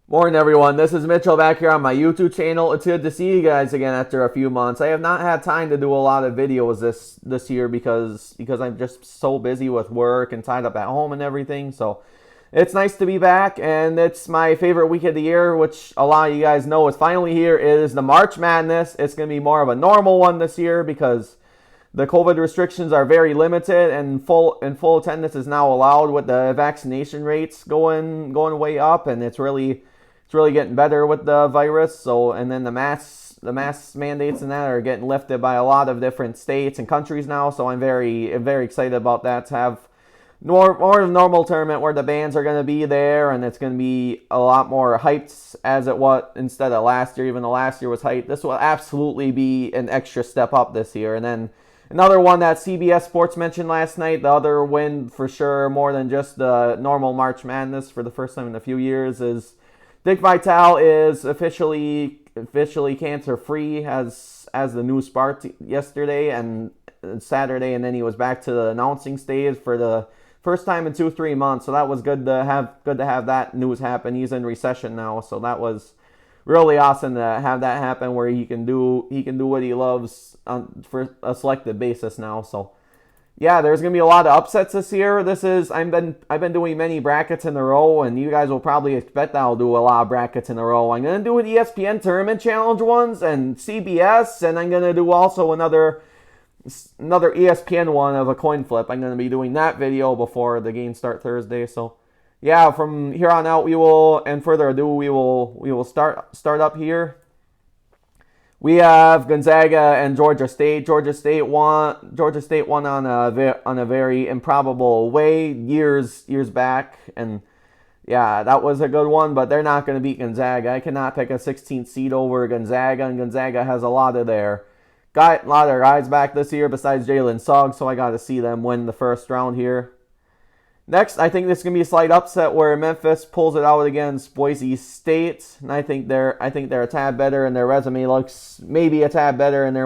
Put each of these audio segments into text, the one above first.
Morning, everyone. This is Mitchell back here on my YouTube channel. It's good to see you guys again after a few months. I have not had time to do a lot of videos this year because I'm just so busy with work and tied up at home and everything. So it's nice to be back, and it's my favorite week of the year, which a lot of you guys know is finally here. It is the March Madness. It's going to be more of a normal one this year because the COVID restrictions are very limited, and full attendance is now allowed with the vaccination rates going way up, and it's really getting better with the virus. So, and then the mask mandates and that are getting lifted by a lot of different states and countries now. So I'm very excited about that, to have more of a normal tournament where the bands are going to be there, and it's going to be a lot more hyped as it was instead of last year. Even though last year was hyped, this will absolutely be an extra step up this year. And then another one that CBS Sports mentioned last night, the other win for sure, more than just the normal March Madness for the first time in a few years, is Dick Vitale is officially cancer-free as the news sparked yesterday and Saturday, and then he was back to the announcing stage for the first time in 2-3 months. So that was good to have that news happen. He's in recession now, so that was really awesome to have that happen, where he can do what he loves for a selected basis now. So yeah, there's gonna be a lot of upsets this year. I've been doing many brackets in a row, and you guys will probably expect that I'll do a lot of brackets in a row. I'm gonna do an ESPN Tournament Challenge ones and CBS, and I'm gonna do also another ESPN one of a coin flip. I'm gonna be doing that video before the games start Thursday. So yeah, from here on out, we will start up here. We have Gonzaga and Georgia State. Georgia State won on a very improbable way years back, and yeah, that was a good one. But they're not going to beat Gonzaga. I cannot pick a 16th seed over Gonzaga, and Gonzaga has a lot of their guys back this year besides Jalen Suggs, so I got to see them win the first round here. Next, I think this is going to be a slight upset where Memphis pulls it out against Boise State, and I think they're a tad better, and their resume looks maybe a tad better, and they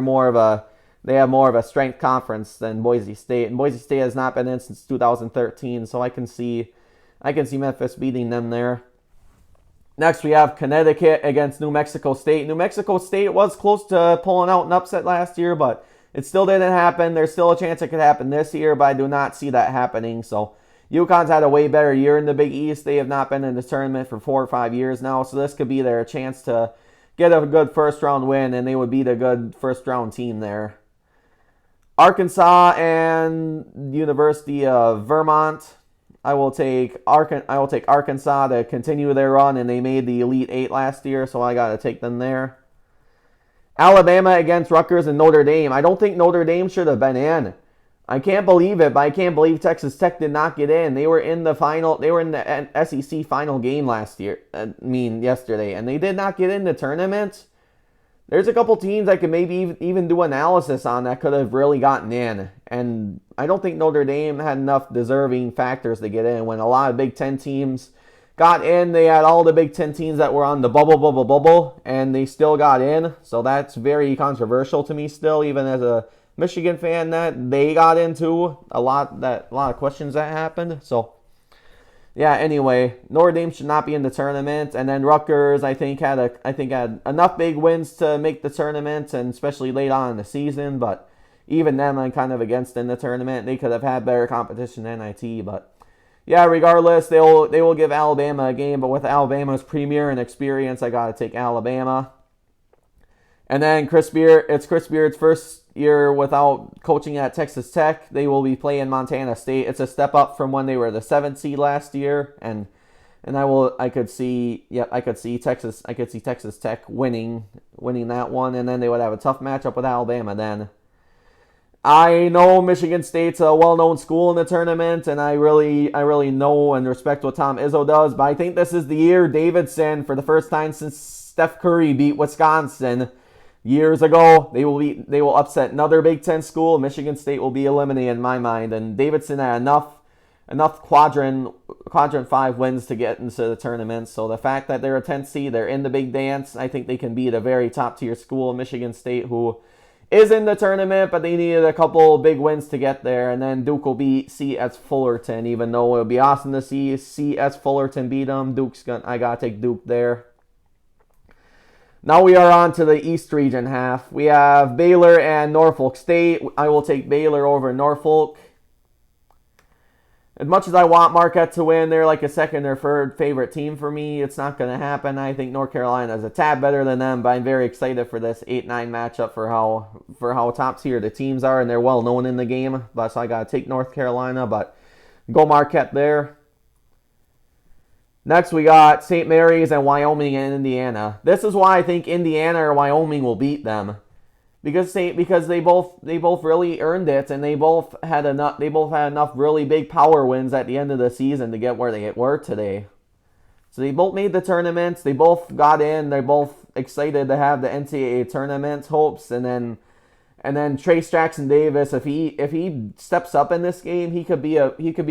have more of a strength conference than Boise State, and Boise State has not been in since 2013, so I can see Memphis beating them there. Next, we have Connecticut against New Mexico State. New Mexico State was close to pulling out an upset last year, but it still didn't happen. There's still a chance it could happen this year, but I do not see that happening. So UConn's had a way better year in the Big East. They have not been in the tournament for 4 or 5 years now, so this could be their chance to get a good first-round win, and they would beat a good first-round team there. Arkansas and University of Vermont. I will take Arkansas to continue their run, and they made the Elite Eight last year, so I got to take them there. Alabama against Rutgers and Notre Dame. I don't think Notre Dame should have been in. I can't believe it, but I can't believe Texas Tech did not get in. They were in the SEC final game yesterday, and they did not get in the tournament. There's a couple teams I could maybe even do analysis on that could have really gotten in, and I don't think Notre Dame had enough deserving factors to get in. When a lot of Big Ten teams got in, they had all the Big Ten teams that were on the bubble, and they still got in. So that's very controversial to me still, even as a Michigan fan, that they got into a lot of questions that happened. So yeah, anyway, Notre Dame should not be in the tournament, and then Rutgers I think had enough big wins to make the tournament, and especially late on in the season. But even them, I'm kind of against in the tournament. They could have had better competition than NIT, but yeah, regardless, they will give Alabama a game. But with Alabama's premier and experience, I gotta take Alabama. And then it's Chris Beard's first year without coaching at Texas Tech. They will be playing Montana State. It's a step up from when they were the 7th seed last year, and I could see Texas Tech winning that one, and then they would have a tough matchup with Alabama then. I know Michigan State's a well-known school in the tournament, and I really know and respect what Tom Izzo does, but I think this is the year Davidson, for the first time since Steph Curry beat Wisconsin years ago, they will upset another Big Ten school. Michigan State will be eliminated in my mind, and Davidson had enough quadrant 5 wins to get into the tournament. So the fact that they're a 10th seed, they're in the big dance, I think they can beat a very top tier school, Michigan State, who is in the tournament, but they needed a couple big wins to get there. And then Duke will beat CS Fullerton, even though it'll be awesome to see CS Fullerton beat them. I gotta take Duke there. Now we are on to the East Region half. We have Baylor and Norfolk State. I will take Baylor over Norfolk. As much as I want Marquette to win, they're like a second or third favorite team for me. It's not going to happen. I think North Carolina is a tad better than them, but I'm very excited for this 8-9 matchup for how top tier the teams are, and they're well known in the game. But so I got to take North Carolina, but go Marquette there. Next, we got St. Mary's and Wyoming and Indiana. This is why I think Indiana or Wyoming will beat them, because they both really earned it, and they both had enough really big power wins at the end of the season to get where they were today. So they both made the tournaments. They both got in. They're both excited to have the NCAA tournament hopes, and then Trace Jackson Davis, if he steps up in this game, he could be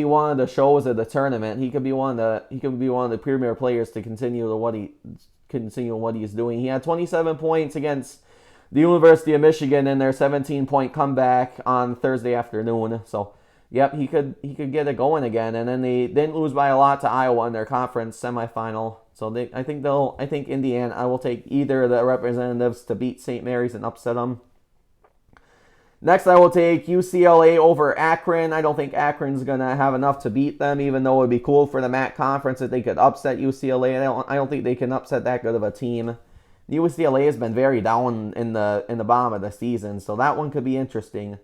one of the shows of the tournament. He could be one of the premier players to continue what he's doing. He had 27 points against the University of Michigan in their 17-point comeback on Thursday afternoon. So, yep, he could get it going again. And then they didn't lose by a lot to Iowa in their conference semifinal. So I think Indiana. I will take either of the representatives to beat St. Mary's and upset them. Next, I will take UCLA over Akron. I don't think Akron's going to have enough to beat them, even though it would be cool for the MAC conference if they could upset UCLA. I don't think they can upset that good of a team. UCLA has been very down in the bottom of the season, so that one could be interesting.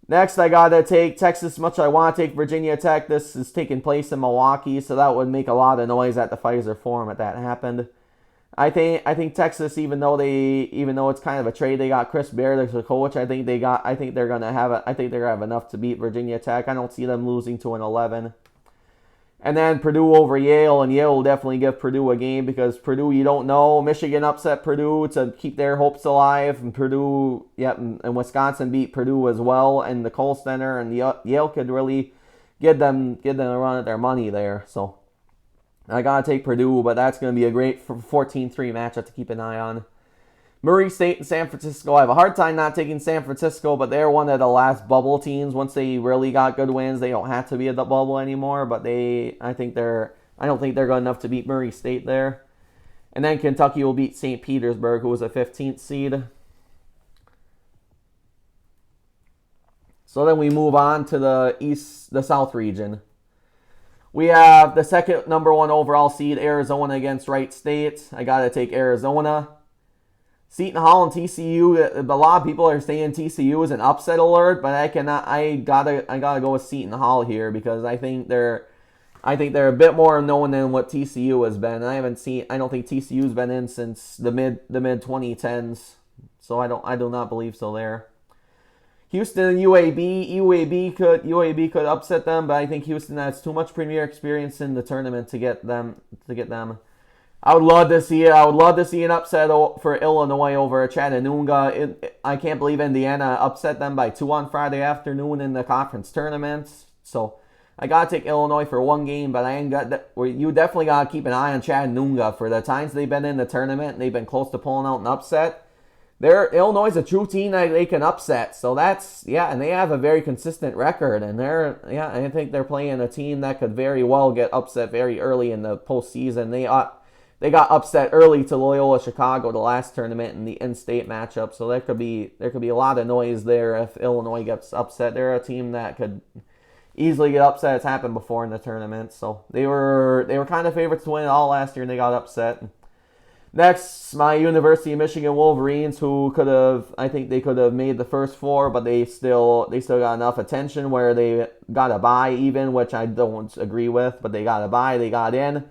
Next, I got to take Texas. Much I want to take Virginia Tech. This is taking place in Milwaukee, so that would make a lot of noise at the Pfizer Forum if that happened. I think Texas, even though it's kind of a trade, they got Chris Beard as a coach. I think they're gonna have enough to beat Virginia Tech. I don't see them losing to an 11. And then Purdue over Yale, and Yale will definitely give Purdue a game because Purdue, you don't know. Michigan upset Purdue to keep their hopes alive, and Purdue, and Wisconsin beat Purdue as well in the Kohl Center, and Yale could really get them a run at their money there. So I gotta take Purdue, but that's gonna be a great 14-3 matchup to keep an eye on. Murray State and San Francisco. I have a hard time not taking San Francisco, but they're one of the last bubble teams. Once they really got good wins, they don't have to be at the bubble anymore. But I don't think they're good enough to beat Murray State there. And then Kentucky will beat St. Petersburg, who was a 15th seed. So then we move on to the South region. We have the second number 1 overall seed, Arizona against Wright State. I gotta take Arizona. Seton Hall and TCU. A lot of people are saying TCU is an upset alert, but I gotta go with Seton Hall here because I think they're a bit more known than what TCU has been. I don't think TCU's been in since the mid 2010s, so I do not believe so there. Houston and UAB could upset them, but I think Houston has too much premier experience in the tournament to get them. I would love to see an upset for Illinois over Chattanooga. I can't believe Indiana upset them by 2 on Friday afternoon in the conference tournaments. So I gotta take Illinois for one game, but you definitely gotta keep an eye on Chattanooga for the times they've been in the tournament and they've been close to pulling out an upset. Illinois is a true team that they can upset. So and they have a very consistent record, and I think they're playing a team that could very well get upset very early in the postseason. They got upset early to Loyola Chicago the last tournament in the in-state matchup, so there could be a lot of noise there if Illinois gets upset. They're a team that could easily get upset. It's happened before in the tournament, so they were kind of favorites to win it all last year, and they got upset. Next, my University of Michigan Wolverines, who could have made the first 4, but they still got enough attention where they got a bye even, which I don't agree with, but they got a bye, they got in.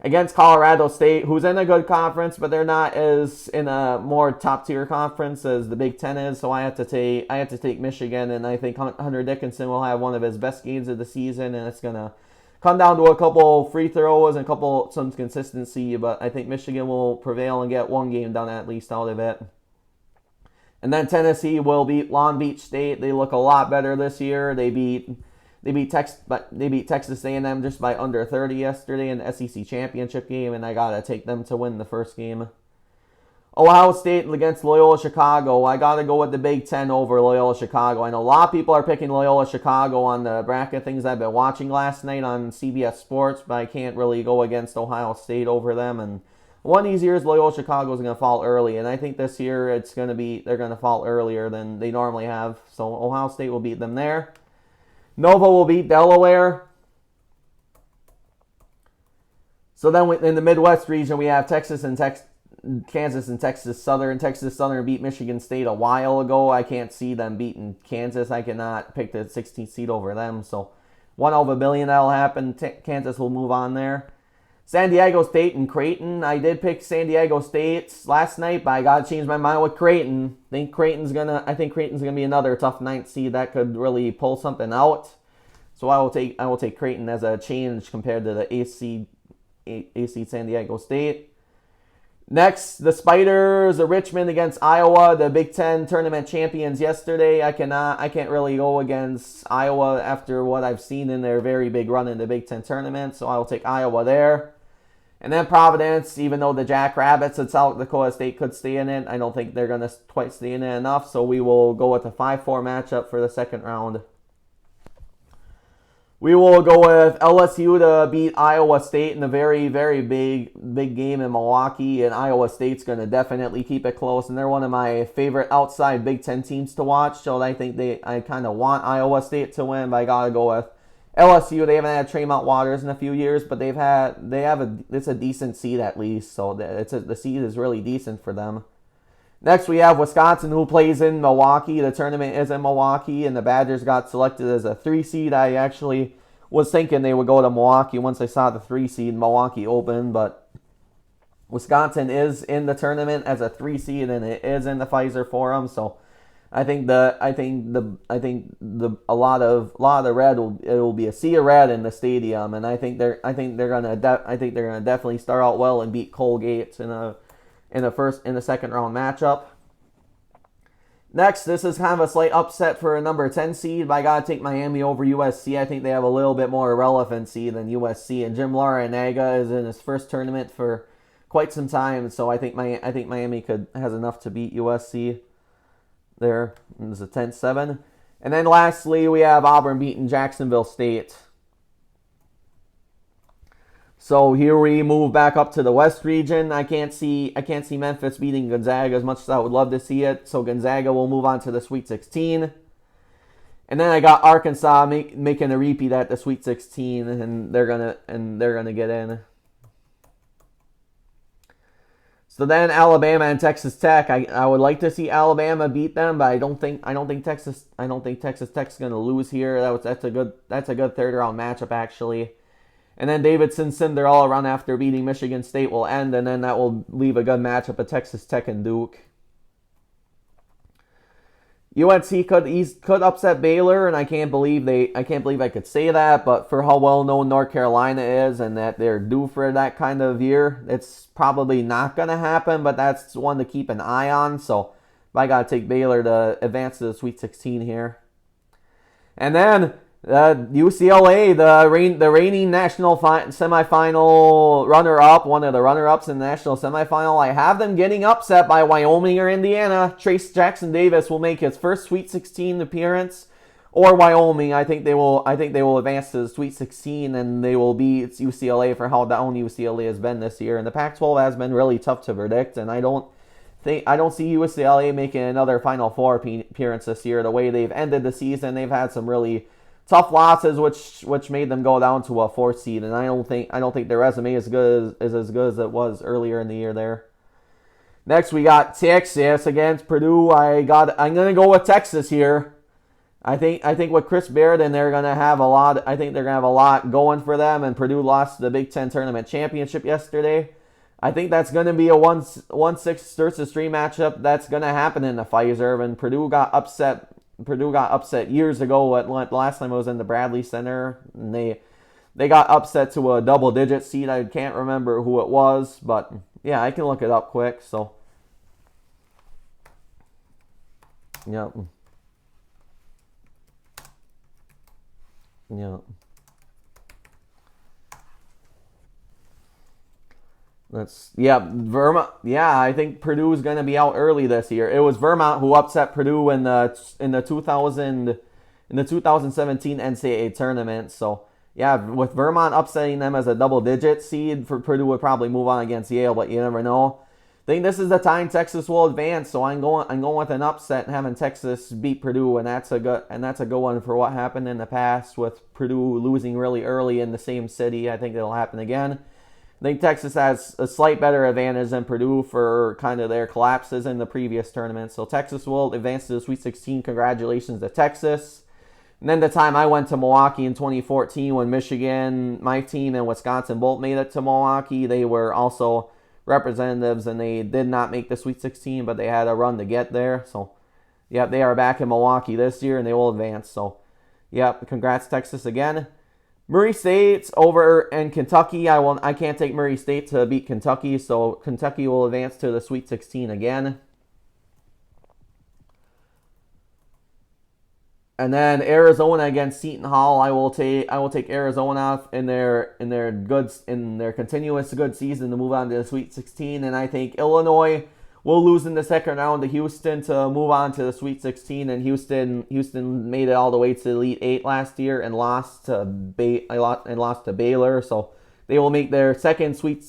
Against Colorado State, who's in a good conference, but they're not as in a more top tier conference as the Big Ten is. So I have to take Michigan, and I think Hunter Dickinson will have one of his best games of the season, and it's gonna come down to a couple free throws and some consistency. But I think Michigan will prevail and get one game done at least out of it. And then Tennessee will beat Long Beach State. They look a lot better this year. They beat Texas A&M just by under 30 yesterday in the SEC championship game, and I gotta take them to win the first game. Ohio State against Loyola Chicago. I got to go with the Big Ten over Loyola Chicago. I know a lot of people are picking Loyola Chicago on the bracket things I've been watching last night on CBS Sports, but I can't really go against Ohio State over them. And one of these years, Loyola Chicago is going to fall early, and I think this year they're going to fall earlier than they normally have. So Ohio State will beat them there. Nova will beat Delaware. So then in the Midwest region, we have Kansas and Texas Southern. Texas Southern beat Michigan State a while ago. I can't see them beating Kansas. I cannot pick the 16th seed over them. So 1 over a billion that'll happen. Kansas will move on there. San Diego State and Creighton. I did pick San Diego State last night, but I gotta change my mind with Creighton. I think Creighton's gonna be another tough 9th seed that could really pull something out. So I will take Creighton as a change compared to the AC San Diego State. Next, the Spiders of Richmond against Iowa, the Big Ten tournament champions yesterday. I can't really go against Iowa after what I've seen in their very big run in the Big Ten tournament, so I will take Iowa there. And then Providence, even though the Jackrabbits at South Dakota State could stay in it, I don't think they're going to quite stay in it enough, so we will go with a 5-4 matchup for the second round. We will go with LSU to beat Iowa State in a very, very big game in Milwaukee, and Iowa State's going to definitely keep it close, and they're one of my favorite outside Big Ten teams to watch, so I kind of want Iowa State to win, but I got to go with LSU. They haven't had Tremont Waters in a few years, but it's a decent seed at least, so the seed is really decent for them. Next, we have Wisconsin, who plays in Milwaukee. The tournament is in Milwaukee, and the Badgers got selected as a 3 seed. I actually was thinking they would go to Milwaukee once I saw the 3 seed Milwaukee open, but Wisconsin is in the tournament as a 3 seed, and it is in the Pfizer Forum. So I think a lot of the red will be a sea of red in the stadium, and I think they're gonna definitely start out well and beat Colgate in the second round matchup. Next, this is kind of a slight upset for a number 10 seed, but I gotta take Miami over USC. I think they have a little bit more relevancy than USC, and Jim Larranaga is in his first tournament for quite some time, so I think Miami has enough to beat USC. There is a 10-7. And then lastly, we have Auburn beating Jacksonville State. So here we move back up to the West region. I can't see Memphis beating Gonzaga as much as I would love to see it. So Gonzaga will move on to the Sweet 16. And then I got Arkansas making a repeat at the Sweet 16, and they're gonna get in. So then Alabama and Texas Tech. I would like to see Alabama beat them, but I don't think Texas Tech's gonna lose here. That's a good third round matchup actually. And then Davidson Cinderella run after beating Michigan State will end, and then that will leave a good matchup of Texas Tech and Duke. UNC could upset Baylor, and I can't believe I could say that, but for how well known North Carolina is and that they're due for that kind of year, it's probably not gonna happen, but that's one to keep an eye on. So I gotta take Baylor to advance to the Sweet 16 here. And then UCLA, the reigning national semifinal runner-up, one of the runner-ups in the national semifinal. I have them getting upset by Wyoming or Indiana. Trace Jackson Davis will make his first Sweet 16 appearance, or Wyoming. I think they will advance to the Sweet 16, and they will beat UCLA for how down UCLA has been this year. And the Pac-12 has been really tough to predict, and I don't see UCLA making another Final Four appearance this year. The way they've ended the season, they've had some really tough losses, which made them go down to a 4th seed, and I don't think their resume is as good as it was earlier in the year there. Next, we got Texas against Purdue. I'm gonna go with Texas here. I think with Chris Beard, and they're gonna have a lot. I think they're gonna have a lot going for them. And Purdue lost the Big Ten tournament championship yesterday. I think that's gonna be a 1-6 versus 3 matchup. That's gonna happen in the Pfizer, and Purdue got upset years ago. Last time it was in the Bradley Center, and they got upset to a double-digit seed. I can't remember who it was, but yeah, I can look it up quick. So, yeah. Vermont. Yeah, I think Purdue is going to be out early this year. It was Vermont who upset Purdue in the 2017 NCAA tournament. So yeah, with Vermont upsetting them as a double-digit seed, for Purdue would probably move on against Yale, but you never know. I think this is the time Texas will advance, so I'm going with an upset and having Texas beat Purdue, and that's a good one for what happened in the past with Purdue losing really early in the same city. I think it'll happen again. I think Texas has a slight better advantage than Purdue for kind of their collapses in the previous tournament. So Texas will advance to the Sweet 16. Congratulations to Texas. And then the time I went to Milwaukee in 2014 when Michigan, my team, and Wisconsin both made it to Milwaukee, they were also representatives and they did not make the Sweet 16, but they had a run to get there. So, yeah, they are back in Milwaukee this year and they will advance. So, yeah, congrats Texas again. Murray State's over in Kentucky. I can't take Murray State to beat Kentucky, so Kentucky will advance to the Sweet 16 again. And then Arizona against Seton Hall. I will take Arizona in their continuous good season to move on to the Sweet 16, and I think Illinois will lose in the second round to Houston to move on to the Sweet 16. And Houston made it all the way to the Elite Eight last year and lost to Baylor. So they will make their second straight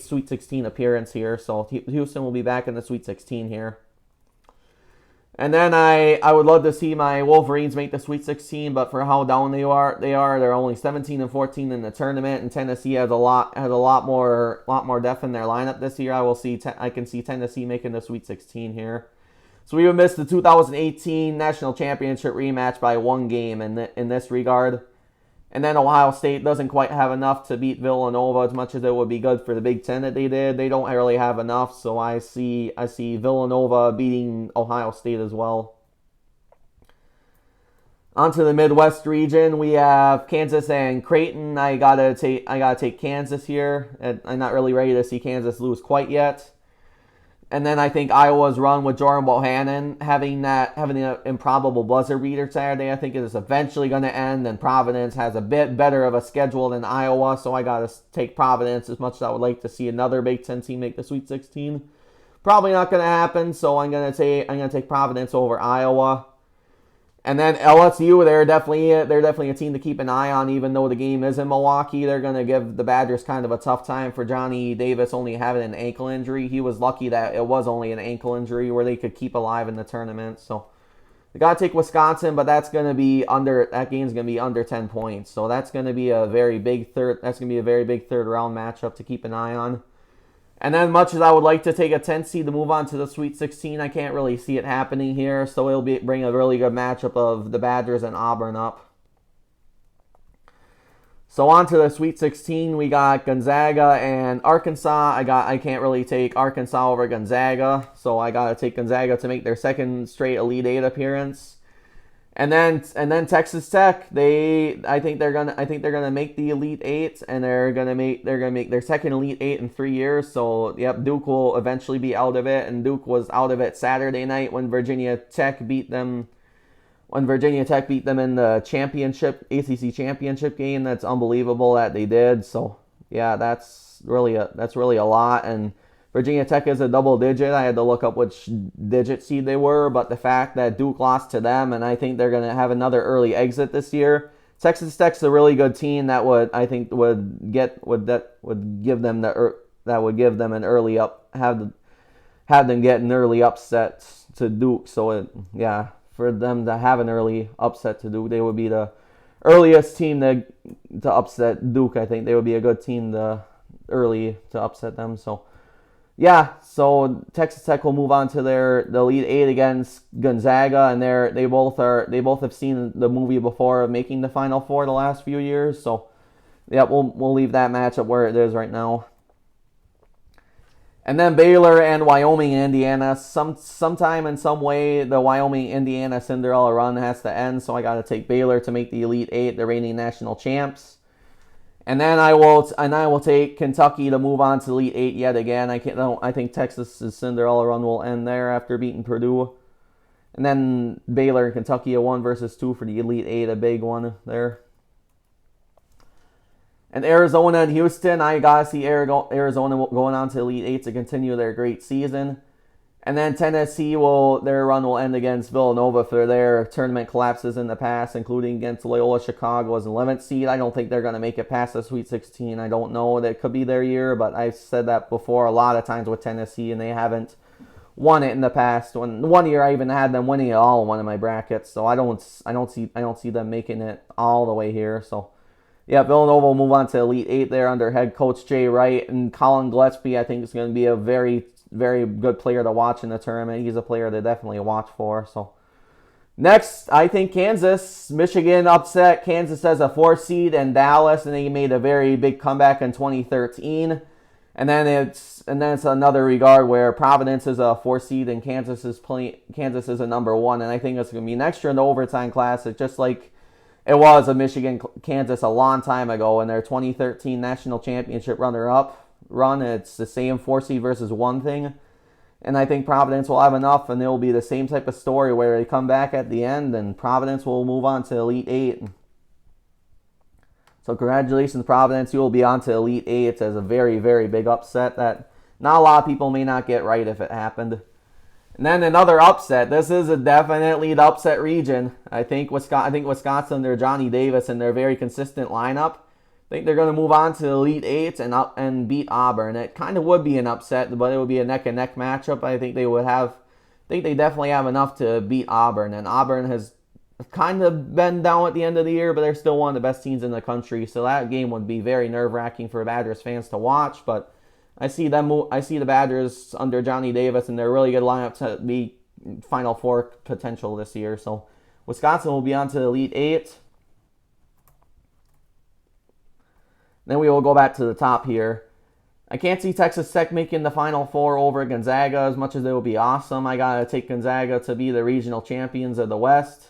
Sweet 16 appearance here. So Houston will be back in the Sweet 16 here. And then I would love to see my Wolverines make the Sweet 16, but for how down they're only 17-14 in the tournament, and Tennessee has a lot more depth in their lineup this year. I can see Tennessee making the Sweet 16 here. So we would miss the 2018 National Championship rematch by one game in this regard. And then Ohio State doesn't quite have enough to beat Villanova as much as it would be good for the Big Ten that they did. They don't really have enough, so I see Villanova beating Ohio State as well. On to the Midwest region, we have Kansas and Creighton. I gotta take Kansas here. I'm not really ready to see Kansas lose quite yet. And then I think Iowa's run with Jordan Bohannon having an improbable buzzer beater Saturday, I think it is eventually going to end. And Providence has a bit better of a schedule than Iowa, so I got to take Providence as much as I would like to see another Big Ten team make the Sweet 16. Probably not going to happen, so I'm going to take Providence over Iowa. And then LSU, they're definitely a team to keep an eye on, even though the game is in Milwaukee. They're going to give the Badgers kind of a tough time for Johnny Davis only having an ankle injury. He was lucky that it was only an ankle injury where they could keep alive in the tournament. So they got to take Wisconsin, but that game's going to be under 10 points. So that's going to be a very big third round matchup to keep an eye on. And then much as I would like to take a 10 seed to move on to the Sweet 16, I can't really see it happening here. So it'll bring a really good matchup of the Badgers and Auburn up. So on to the Sweet 16, we got Gonzaga and Arkansas. I can't really take Arkansas over Gonzaga, so I gotta take Gonzaga to make their second straight Elite Eight appearance. And then Texas Tech, I think they're gonna make the Elite Eight, and they're gonna make their second Elite Eight in 3 years. So yep, Duke will eventually be out of it, and Duke was out of it Saturday night when Virginia Tech beat them. When Virginia Tech beat them in the ACC championship game. That's unbelievable that they did. So yeah, that's really a lot. And Virginia Tech is a double digit. I had to look up which digit seed they were, but the fact that Duke lost to them, and I think they're going to have another early exit this year. Texas Tech's a really good team that would give them an early have them get an early upset to Duke. So for them to have an early upset to Duke, they would be the earliest team to upset Duke. I think they would be a good team to upset them. So. Yeah, so Texas Tech will move on to the Elite Eight against Gonzaga, and they both have seen the movie before of making the Final Four the last few years. So, yeah, we'll leave that matchup where it is right now. And then Baylor and Wyoming and Indiana. Sometime in some way, the Wyoming-Indiana Cinderella run has to end. So I got to take Baylor to make the Elite Eight, the reigning national champs. And then I will take Kentucky to move on to Elite Eight yet again. I think Texas' Cinderella run will end there after beating Purdue. And then Baylor and Kentucky a 1 versus 2 for the Elite Eight, a big one there. And Arizona and Houston, I got to see Arizona going on to Elite Eight to continue their great season. And then Tennessee, their run will end against Villanova for their tournament collapses in the past, including against Loyola Chicago as an 11th seed. I don't think they're going to make it past the Sweet 16. I don't know. That could be their year, but I've said that before a lot of times with Tennessee, and they haven't won it in the past. One year I even had them winning it all in one of my brackets, so I don't see them making it all the way here. So yeah, Villanova will move on to Elite Eight there under head coach Jay Wright, and Colin Gillespie I think is going to be a very, very good player to watch in the tournament. He's a player to definitely watch for. So next, I think Kansas. Michigan upset Kansas as a 4 seed and Dallas, and they made a very big comeback in 2013. And then it's another regard where Providence is a 4 seed and Kansas is a number 1, and I think it's going to be next year in the overtime classic, just like it was a Michigan-Kansas a long time ago in their 2013 national championship runner-up run. It's the same 4 seed versus 1 thing. And I think Providence will have enough, and it will be the same type of story where they come back at the end, and Providence will move on to Elite Eight. So congratulations, Providence. You will be on to Elite Eight as a very, very big upset that not a lot of people may not get right if it happened. And then another upset. This is definitely the upset region. I think Wisconsin under Johnny Davis and their very consistent lineup, I think they're going to move on to Elite Eight and beat Auburn. It kind of would be an upset, but it would be a neck-and-neck matchup. I think they definitely have enough to beat Auburn. And Auburn has kind of been down at the end of the year, but they're still one of the best teams in the country. So that game would be very nerve-wracking for Badgers fans to watch. But I see the Badgers under Johnny Davis, and they're a really good lineup to be Final Four potential this year. So Wisconsin will be on to Elite Eight. Then we will go back to the top here. I can't see Texas Tech making the Final Four over Gonzaga as much as it would be awesome. I got to take Gonzaga to be the regional champions of the West.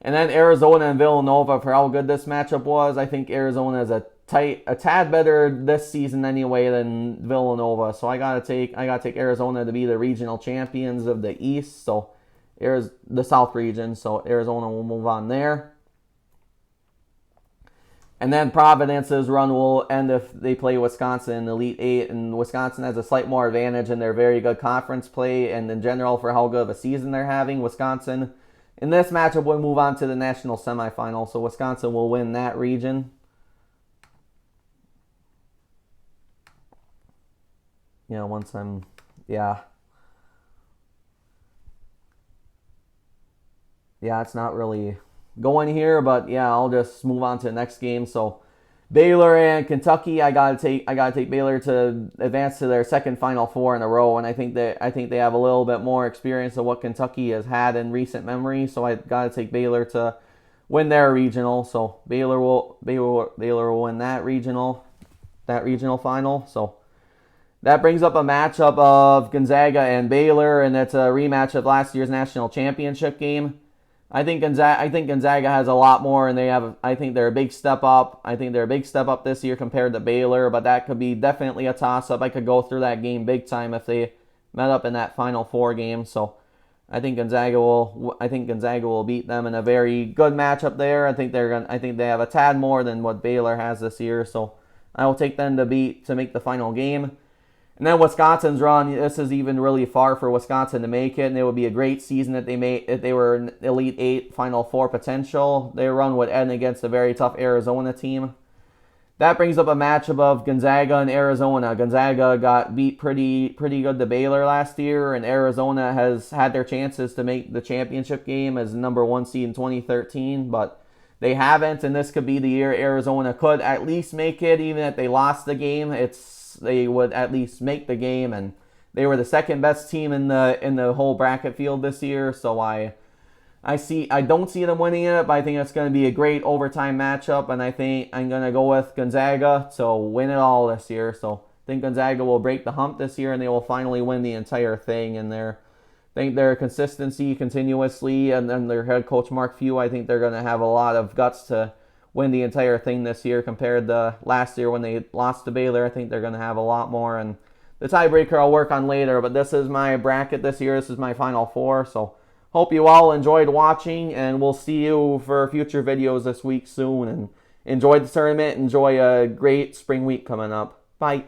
And then Arizona and Villanova, for how good this matchup was, I think Arizona is a tad better this season anyway than Villanova. So I gotta take Arizona to be the regional champions of the East, so the South region. So Arizona will move on there. And then Providence's run will end if they play Wisconsin in the Elite Eight, and Wisconsin has a slight more advantage in their very good conference play and in general for how good of a season they're having. Wisconsin in this matchup will move on to the national semifinal, so Wisconsin will win that region. It's not really going here, but yeah, I'll just move on to the next game. So Baylor and Kentucky, I gotta take Baylor to advance to their second Final Four in a row, and I think they have a little bit more experience of what Kentucky has had in recent memory. So I gotta take Baylor to win their regional. So Baylor will win that regional final. So that brings up a matchup of Gonzaga and Baylor, and it's a rematch of last year's national championship game. I think Gonzaga has a lot more, and I think they're a big step up. I think they're a big step up this year compared to Baylor, but that could be definitely a toss-up. I could go through that game big time if they met up in that Final Four game. So I think Gonzaga will beat them in a very good matchup there. I think they have a tad more than what Baylor has this year, so I will take them to make the final game. And then Wisconsin's run, this is even really far for Wisconsin to make it, and it would be a great season if they were an Elite Eight Final Four potential. Their run would end against a very tough Arizona team. That brings up a matchup of Gonzaga and Arizona. Gonzaga got beat pretty good to Baylor last year, and Arizona has had their chances to make the championship game as number 1 seed in 2013, but they haven't, and this could be the year Arizona could at least make it. Even if they lost the game, they would at least make the game, and they were the second best team in the whole bracket field this year. So I don't see them winning it, but I think it's going to be a great overtime matchup, and I think I'm going to go with Gonzaga to win it all this year. So I think Gonzaga will break the hump this year, and they will finally win the entire thing. And I think their consistency continuously, and then their head coach Mark Few, I think they're going to have a lot of guts to win the entire thing this year compared to last year when they lost to Baylor. I think they're going to have a lot more, and the tiebreaker I'll work on later, but this is my bracket this year. This is my Final Four, so hope you all enjoyed watching, and we'll see you for future videos this week soon. And enjoy the tournament. Enjoy a great spring week coming up. Bye.